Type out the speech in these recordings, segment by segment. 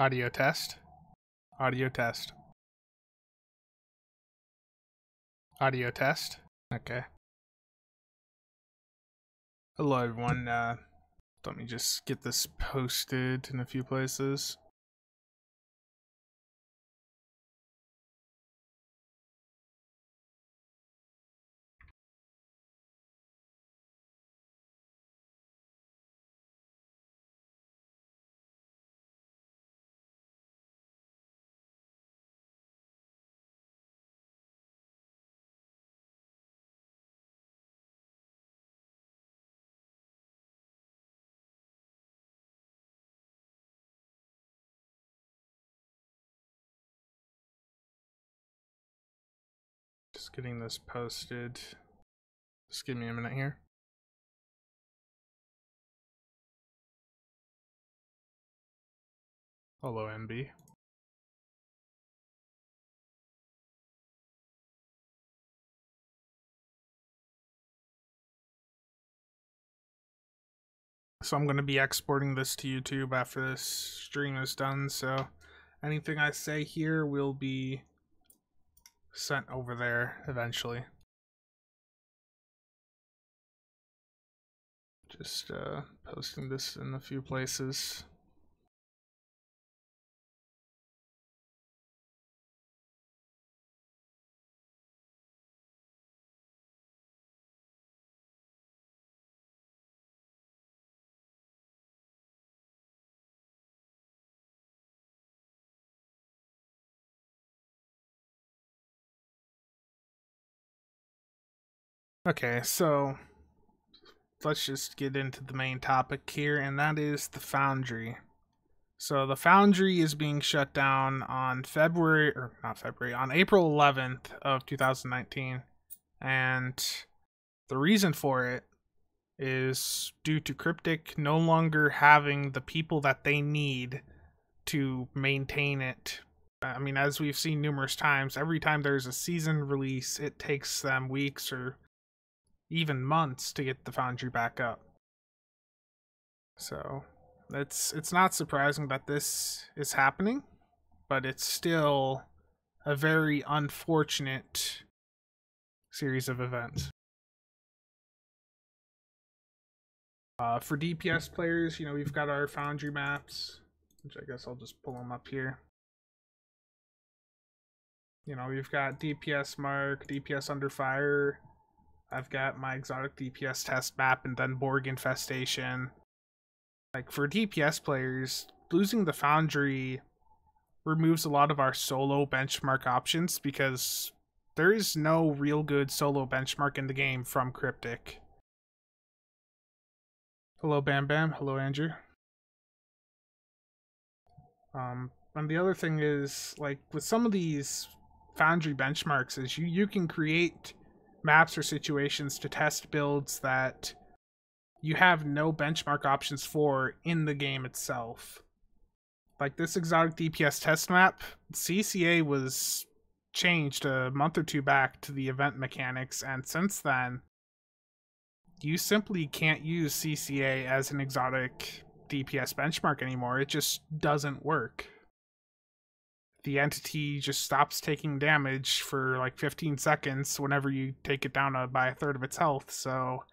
Audio test. Audio test. Audio test. Okay. Hello everyone. Let me just get this posted in a few places. Just getting this posted. Just give me a minute here. Hello, MB. So I'm going to be exporting this to YouTube after this stream is done, so anything I say here will be sent over there eventually. Just posting this in a few places. Okay, so let's just get into the main topic here, and that is the Foundry. So the Foundry is being shut down on on April 11th of 2019, and the reason for it is due to Cryptic no longer having the people that they need to maintain it. I mean, as we've seen numerous times, every time there's a season release, it takes them weeks or even months to get the Foundry back up. So it's not surprising that this is happening, but it's still a very unfortunate series of events. For DPS players, you know, we've got our Foundry maps, which I guess I'll just pull them up here. You know, we've got DPS Mark, DPS Under Fire. I've got my exotic DPS test map and then Borg Infestation. Like, for DPS players, losing the Foundry removes a lot of our solo benchmark options because there is no real good solo benchmark in the game from Cryptic. Hello, Bam Bam. Hello, Andrew. And the other thing is, like, with some of these Foundry benchmarks, is you can create maps or situations to test builds that you have no benchmark options for in the game itself. Like this exotic DPS test map, CCA was changed a month or two back to the event mechanics, and since then, you simply can't use CCA as an exotic DPS benchmark anymore. It just doesn't work. The entity just stops taking damage for like 15 seconds whenever you take it down by a third of its health, so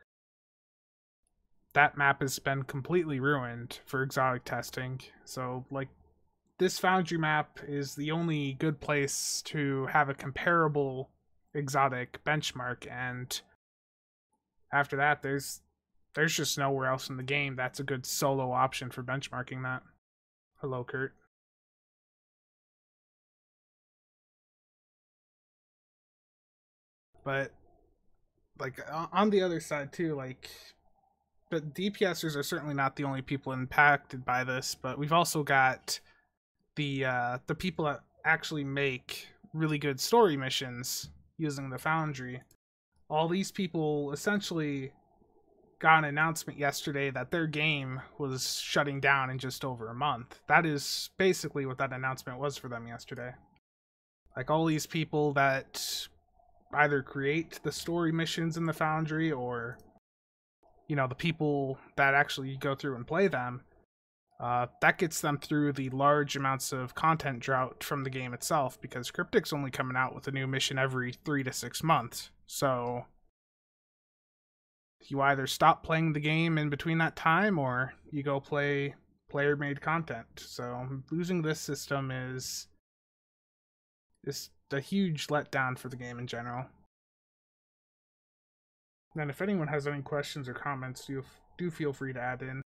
that map has been completely ruined for exotic testing. So, like, this Foundry map is the only good place to have a comparable exotic benchmark, and after that, there's just nowhere else in the game that's a good solo option for benchmarking that. Hello, Kurt. But, like, on the other side, too, like, but DPSers are certainly not the only people impacted by this, but we've also got the people that actually make really good story missions using the Foundry. All these people essentially got an announcement yesterday that their game was shutting down in just over a month. That is basically what that announcement was for them yesterday. Like, all these people that either create the story missions in the Foundry or, you know, the people that actually go through and play them, That gets them through the large amounts of content drought from the game itself, because Cryptic's only coming out with a new mission every 3 to 6 months. So you either stop playing the game in between that time, or you go play player-made content. So losing this system is a huge letdown for the game in general. And if anyone has any questions or comments, do feel free to add in.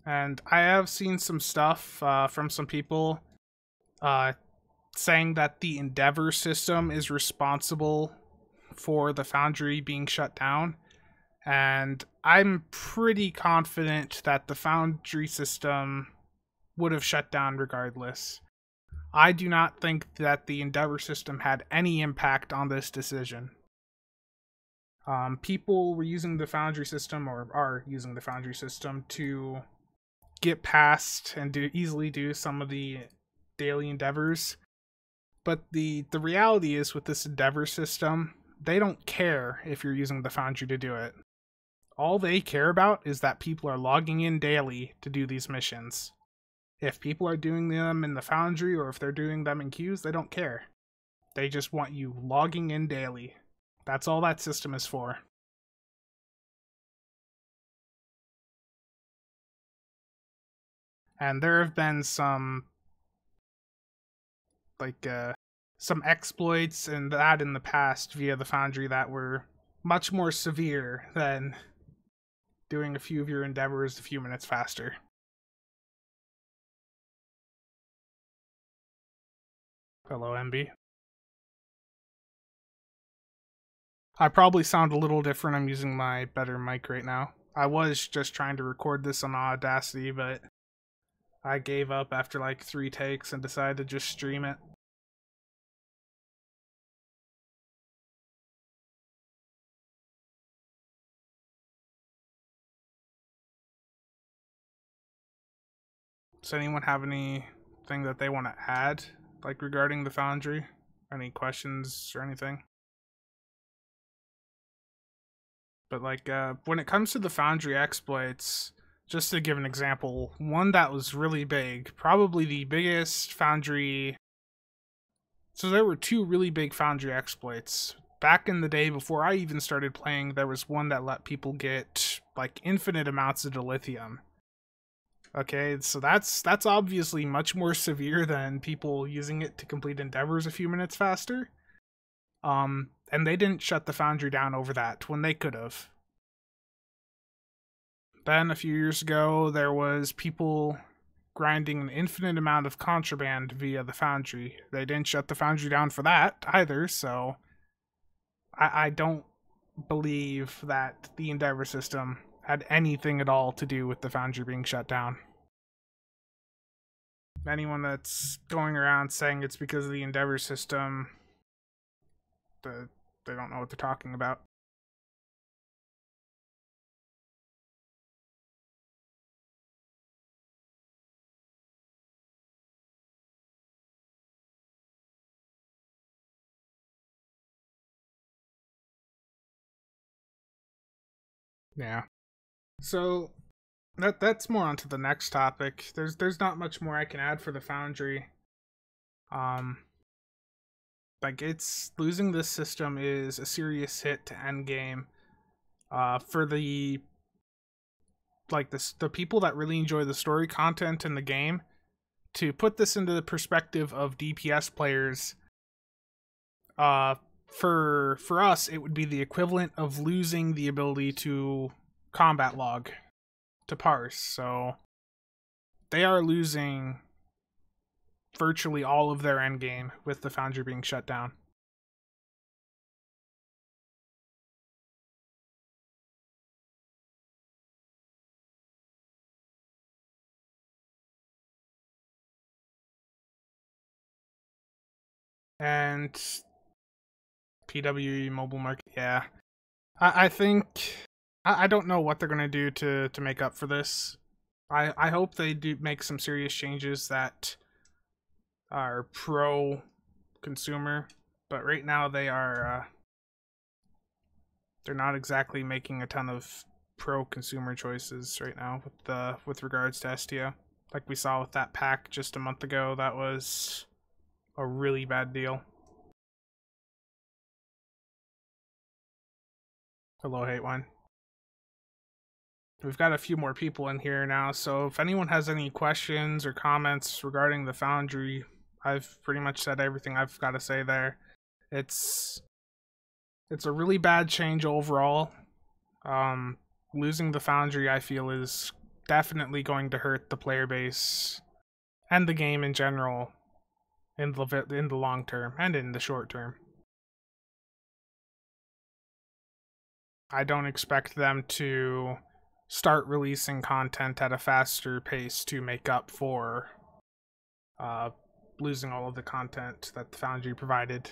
And I have seen some stuff from some people saying that the Endeavor system is responsible for the Foundry being shut down. And I'm pretty confident that the Foundry system would have shut down regardless. I do not think that the Endeavor system had any impact on this decision. People were using the Foundry system, or are using the Foundry system, to get past and easily do some of the daily endeavors. But the reality is, with this Endeavor system, they don't care if you're using the Foundry to do it. All they care about is that people are logging in daily to do these missions. If people are doing them in the Foundry, or if they're doing them in queues, they don't care. They just want you logging in daily. That's all that system is for. And there have been some exploits and that in the past via the Foundry that were much more severe than doing a few of your endeavors a few minutes faster. Hello, MB. I probably sound a little different. I'm using my better mic right now. I was just trying to record this on Audacity, but I gave up after like 3 takes and decided to just stream it. Does anyone have anything that they want to add, like regarding the Foundry? Any questions or anything? But like, when it comes to the Foundry exploits, just to give an example, one that was really big, probably the biggest Foundry. So there were 2 really big Foundry exploits. Back in the day, before I even started playing, there was one that let people get like infinite amounts of dilithium. Okay, so that's obviously much more severe than people using it to complete endeavors a few minutes faster. And they didn't shut the Foundry down over that when they could have. Then a few years ago, there was people grinding an infinite amount of contraband via the Foundry. They didn't shut the Foundry down for that either, so I don't believe that the Endeavor system had anything at all to do with the Foundry being shut down. Anyone that's going around saying it's because of the Endeavor system, they don't know what they're talking about. Yeah. So that's more onto the next topic. There's not much more I can add for the Foundry. Like, it's losing this system is a serious hit to endgame. For the people that really enjoy the story content in the game, to put this into the perspective of DPS players, for us it would be the equivalent of losing the ability to combat log, to parse. So they are losing virtually all of their endgame with the Foundry being shut down. And PWE mobile market, yeah. I think I don't know what they're gonna do to make up for this. I hope they do make some serious changes that are pro consumer, but right now they are they're not exactly making a ton of pro-consumer choices right now with regards to STO. Like we saw with that pack just a month ago, that was a really bad deal. Hello, Hate One. We've got a few more people in here now, so if anyone has any questions or comments regarding the Foundry, I've pretty much said everything I've got to say there. It's a really bad change overall. Losing the Foundry, I feel, is definitely going to hurt the player base and the game in general in the long term and in the short term. I don't expect them to start releasing content at a faster pace to make up for losing all of the content that the Foundry provided.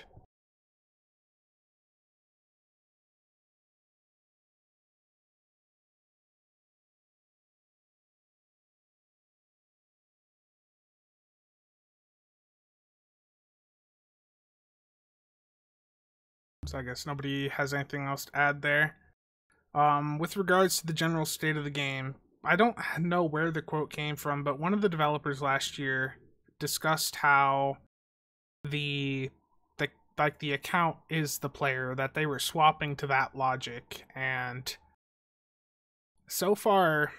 So I guess nobody has anything else to add there. With regards to the general state of the game, I don't know where the quote came from, but one of the developers last year discussed how the account is the player, that they were swapping to that logic, and so far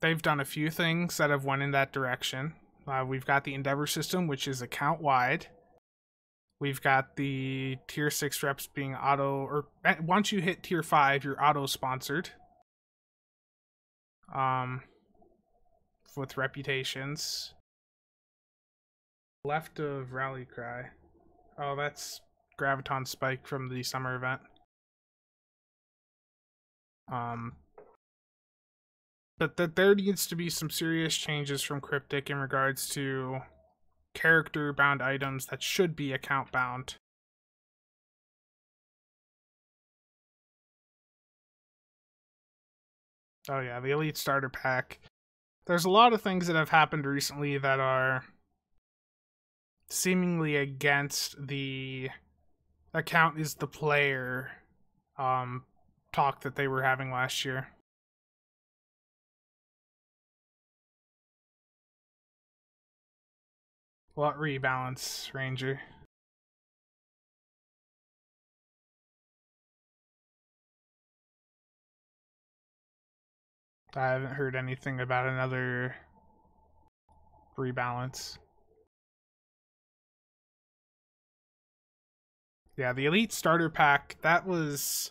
they've done a few things that have went in that direction. We've got the Endeavor system, which is account wide. We've got the tier 6 reps being auto, or once you hit tier 5, you're auto sponsored. With reputations. Left of Rally Cry. Oh, that's Graviton Spike from the summer event. But that there needs to be some serious changes from Cryptic in regards to character bound items that should be account bound. Oh yeah, the Elite Starter Pack. There's a lot of things that have happened recently that are seemingly against the account is the player talk that they were having last year. What rebalance, Ranger? I haven't heard anything about another rebalance. Yeah, the Elite Starter Pack, that was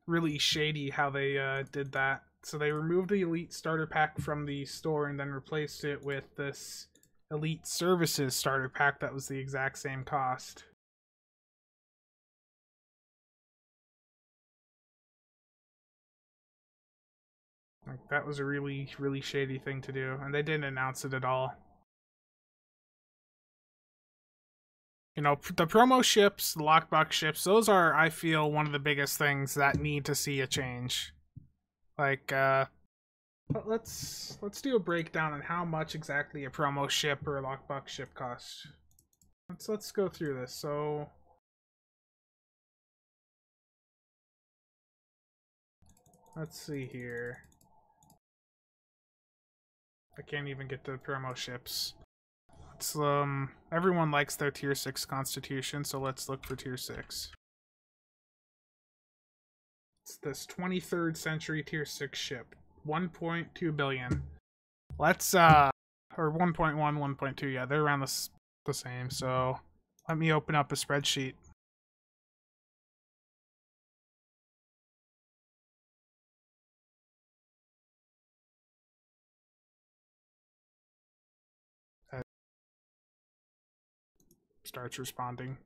really shady how they did that. So they removed the Elite Starter Pack from the store and then replaced it with this Elite Services Starter Pack that was the exact same cost. Like, that was a really, really shady thing to do, and they didn't announce it at all. You know, the promo ships, the lockbox ships, those are, I feel, one of the biggest things that need to see a change. Like, let's do a breakdown on how much exactly a promo ship or a lockbox ship costs. Let's go through this. So, let's see here. I can't even get to the promo ships. Let's, everyone likes their tier 6 constitution, so let's look for tier 6. It's this 23rd century tier 6 ship. 1.2 billion. Let's, or 1.1, 1.2, yeah, they're around the same, so let me open up a spreadsheet. Starts responding.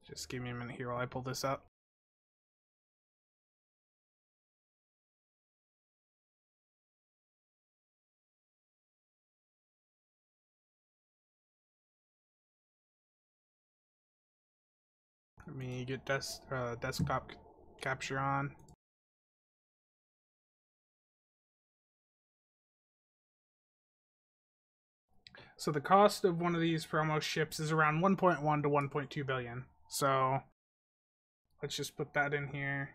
Just give me a minute here while I pull this up. Let me get desktop capture on. So the cost of one of these promo ships is around 1.1 to 1.2 billion. So let's just put that in here.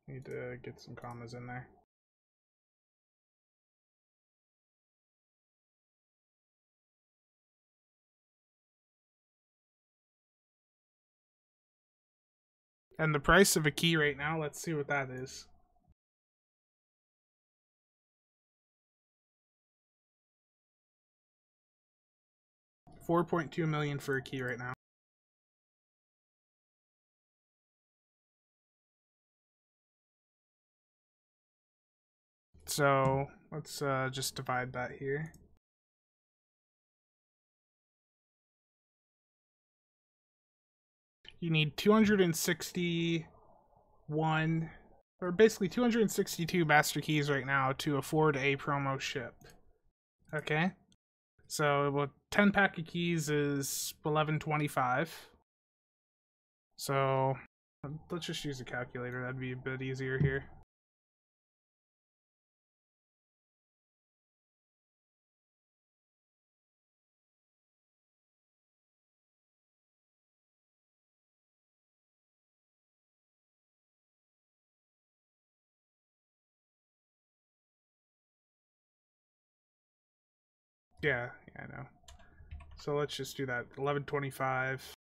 Need to get some commas in there. And the price of a key right now, let's see what that is. $4.2 million for a key right now. So let's just divide that here. You need 261, or basically 262 master keys right now to afford a promo ship. Okay? So well, 10 pack of keys is 1125. So let's just use a calculator, that'd be a bit easier here. Yeah, I know. So let's just do that. 1125.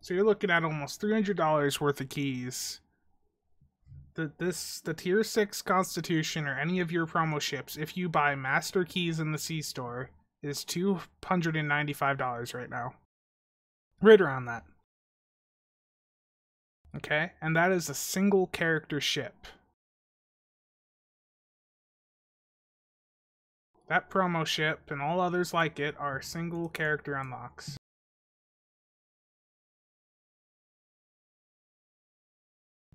So you're looking at almost $300 worth of keys. The tier 6 Constitution or any of your promo ships, if you buy master keys in the C store, is $295 right now. Right around that. Okay? And that is a single character ship. That promo ship and all others like it are single character unlocks.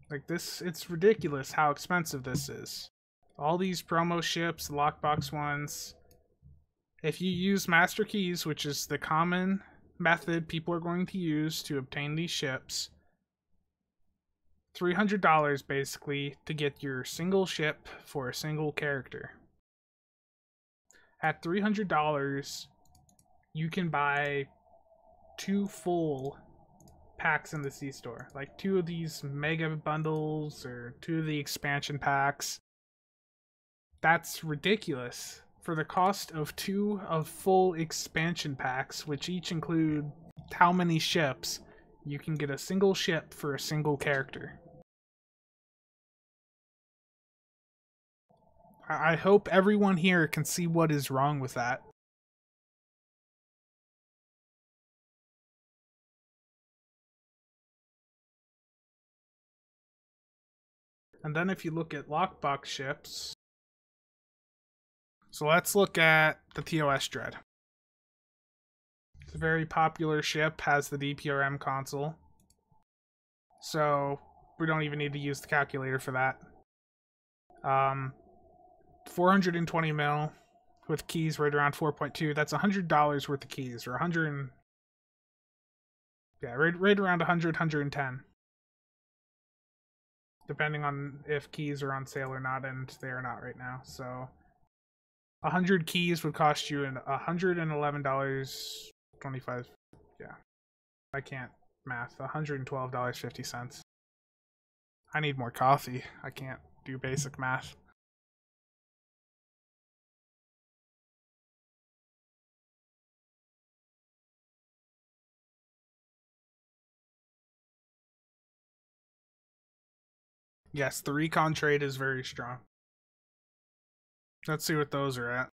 Like this, it's ridiculous how expensive this is. All these promo ships, lockbox ones. If you use master keys, which is the common method people are going to use to obtain these ships, $300 basically to get your single ship for a single character. At $300, you can buy 2 full packs in the C store, like 2 of these mega bundles or 2 of the expansion packs. That's ridiculous. For the cost of 2 of full expansion packs, which each include how many ships, you can get a single ship for a single character. I hope everyone here can see what is wrong with that. And then if you look at lockbox ships, so let's look at the TOS Dread. It's a very popular ship, has the DPRM console. So we don't even need to use the calculator for that. 420 mil with keys right around 4.2. That's $100 worth of keys, or 100. Yeah, right around 100, 110. Depending on if keys are on sale or not, and they are not right now. So 100 keys would cost you $111.25. Yeah, I can't math. $112.50. I need more coffee. I can't do basic math. Yes, the recon trade is very strong. Let's see what those are at.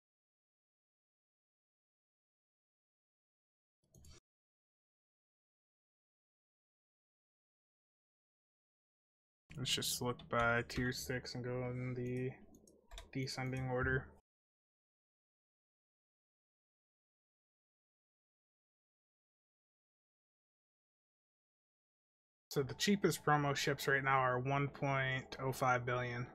Let's just look by tier 6 and go in the descending order. So the cheapest promo ships right now are 1.05 billion.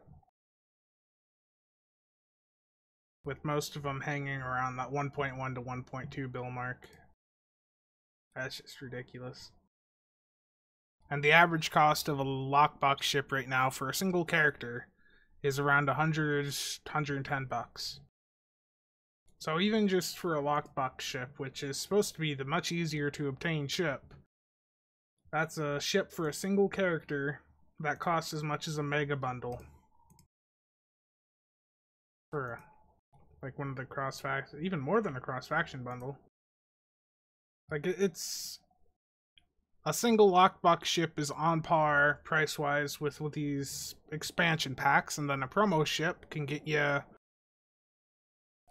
with most of them hanging around that 1.1 to 1.2 bill mark. That's just ridiculous. And the average cost of a lockbox ship right now for a single character is around 100, 110 bucks. So even just for a lockbox ship, which is supposed to be the much easier to obtain ship, that's a ship for a single character that costs as much as a mega bundle. For like one of the cross faction, even more than a cross faction bundle. Like it's a single lockbox ship is on par price wise with these expansion packs, and then a promo ship can get you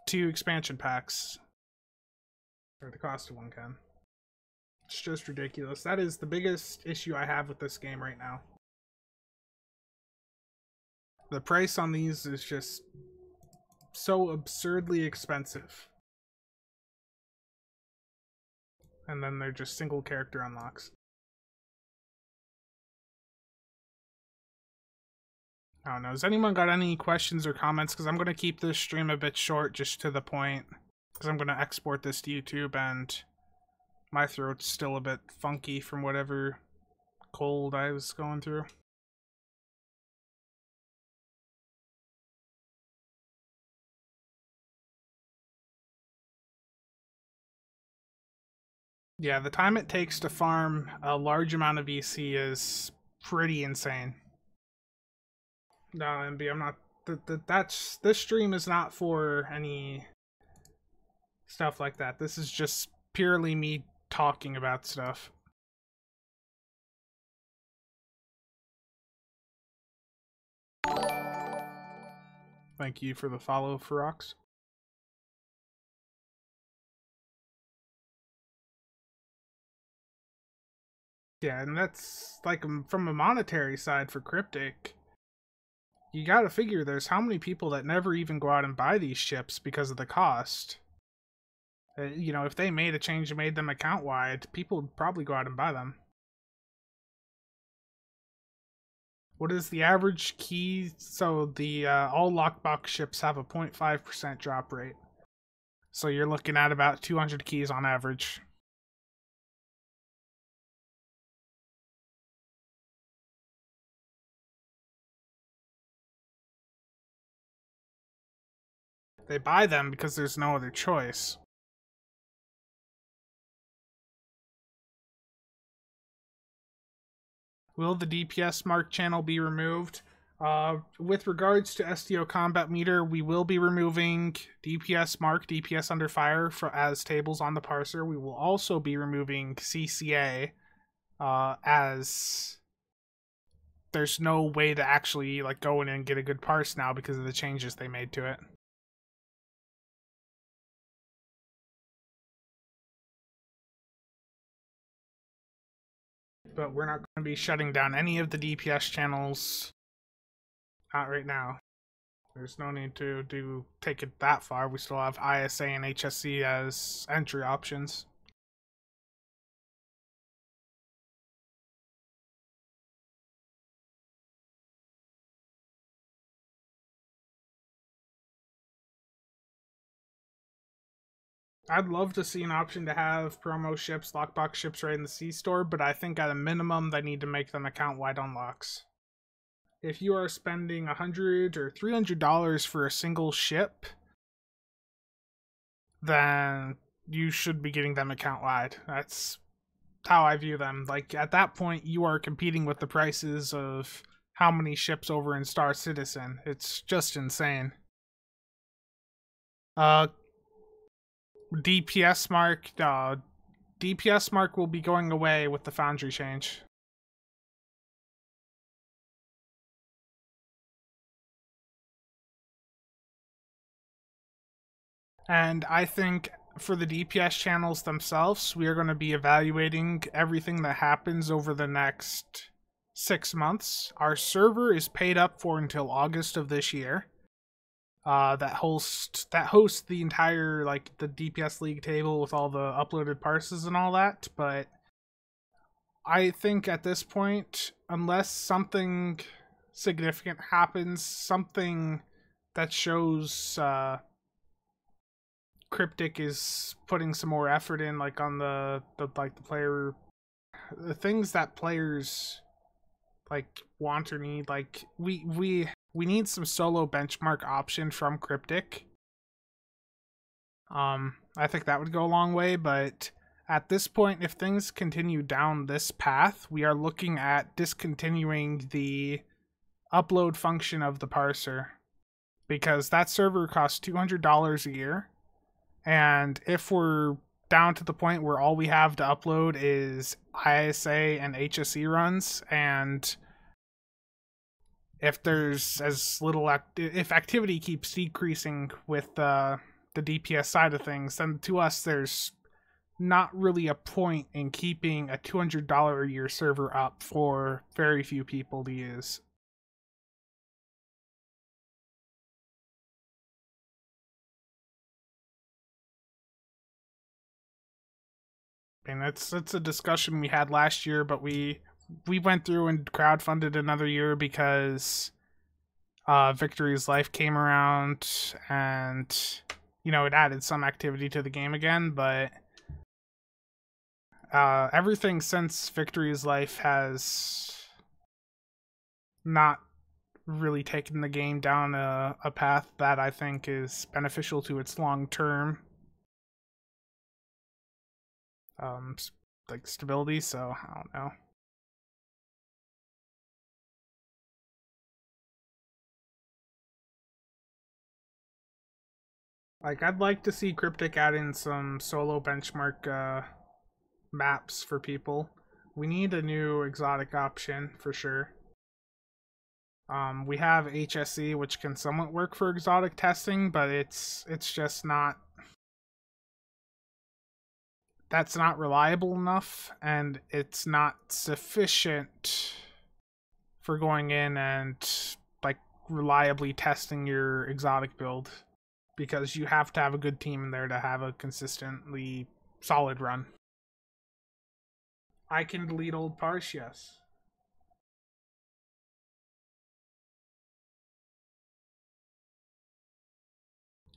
2 expansion packs, or the cost of one can. It's just ridiculous. That is the biggest issue I have with this game right now. The price on these is just so absurdly expensive. And then they're just single character unlocks. I don't know. Has anyone got any questions or comments? Because I'm going to keep this stream a bit short, just to the point. Because I'm going to export this to YouTube, and my throat's still a bit funky from whatever cold I was going through. Yeah, the time it takes to farm a large amount of EC is pretty insane. No, MB, I'm not. This stream is not for any stuff like that. This is just purely me talking about stuff. Thank you for the follow, Ferox. Yeah, and that's like from a monetary side for Cryptic. You gotta figure there's how many people that never even go out and buy these ships because of the cost. You know, if they made a change and made them account wide, people would probably go out and buy them. What is the average key? So the all lockbox ships have a 0.5% drop rate. So you're looking at about 200 keys on average. They buy them because there's no other choice. Will the DPS mark channel be removed? With regards to STO combat meter, we will be removing DPS mark, DPS under fire as tables on the parser. We will also be removing CCA as there's no way to actually like go in and get a good parse now because of the changes they made to it. But we're not going to be shutting down any of the DPS channels. Not right now. There's no need to take it that far. We still have ISA and HSC as entry options. I'd love to see an option to have promo ships, lockbox ships right in the C-store, but I think at a minimum they need to make them account-wide unlocks. If you are spending $100 or $300 for a single ship, then you should be getting them account-wide. That's how I view them. Like, at that point, you are competing with the prices of how many ships over in Star Citizen. It's just insane. DPS mark will be going away with the Foundry change. And I think for the DPS channels themselves, we are going to be evaluating everything that happens over the next 6 months. Our server is paid up for until August of this year. That hosts the entire like the DPS League table with all the uploaded parses and all that, but I think at this point, unless something significant happens, something that shows Cryptic is putting some more effort in, like on the player, the things that players like want or need. Like we need some solo benchmark option from Cryptic. I think that would go a long way, but at this point, if things continue down this path, we are looking at discontinuing the upload function of the parser, because that server costs $200 a year, and if we're down to the point where all we have to upload is ISA and HSE runs, and if there's as little if activity keeps decreasing with the DPS side of things, then to us there's not really a point in keeping a $200 a year server up for very few people to use. I mean, it's a discussion we had last year, but we went through and crowdfunded another year because Victory's Life came around, and you know, it added some activity to the game again, but everything since Victory's Life has not really taken the game down a path that I think is beneficial to its long term like stability, so I don't know. Like, I'd like to see Cryptic add in some solo benchmark maps for people. We need a new exotic option for sure. We have HSE, which can somewhat work for exotic testing, but it's just not, that's not reliable enough, and it's not sufficient for going in and like reliably testing your exotic build, because you have to have a good team in there to have a consistently solid run. I can delete old parse, yes.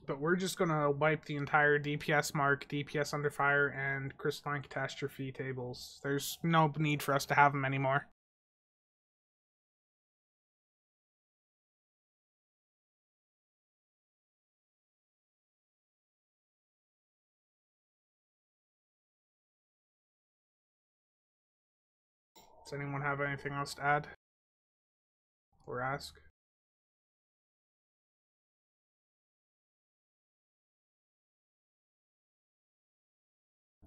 But we're just gonna wipe the entire DPS mark, DPS under fire, and crystalline catastrophe tables. There's no need for us to have them anymore. Does anyone have anything else to add or ask?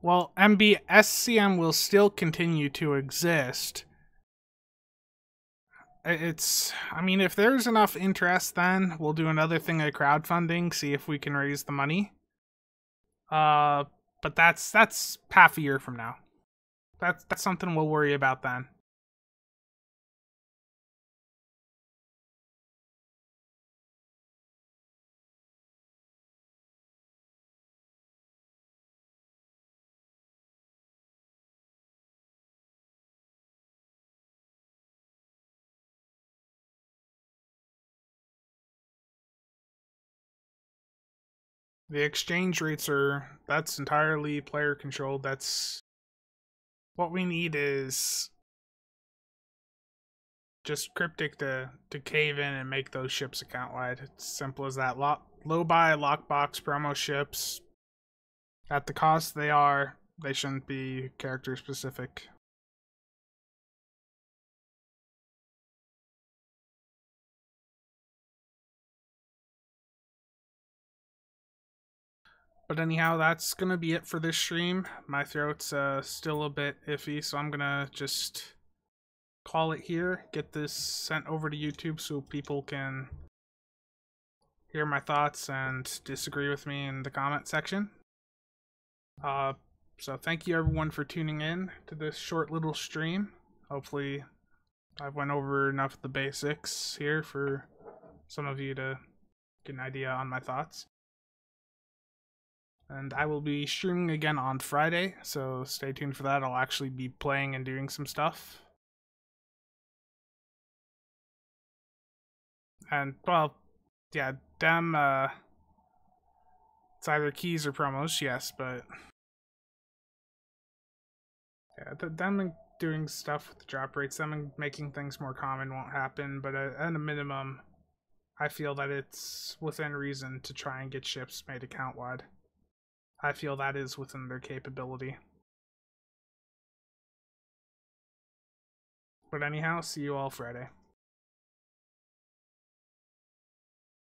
Well, SCM will still continue to exist. I mean, if there's enough interest, then we'll do another thing at crowdfunding, see if we can raise the money. But that's half a year from now. That's something we'll worry about then. The exchange rates that's entirely player controlled. That's what we need, is just Cryptic to cave in and make those ships account wide. It's simple as that. Low buy, lockbox, promo ships. At the cost they are, they shouldn't be character specific. But anyhow, that's gonna be it for this stream. My throat's still a bit iffy, so I'm gonna just call it here. Get this sent over to YouTube so people can hear my thoughts and disagree with me in the comment section. So thank you everyone for tuning in to this short little stream. Hopefully I've went over enough of the basics here for some of you to get an idea on my thoughts. And I will be streaming again on Friday, so stay tuned for that. I'll actually be playing and doing some stuff. And, well, yeah, Dem It's either keys or promos, yes, but yeah, them doing stuff with the drop rates, them making things more common won't happen, but at a minimum, I feel that it's within reason to try and get ships made account-wide. I feel that is within their capability. But anyhow, see you all Friday.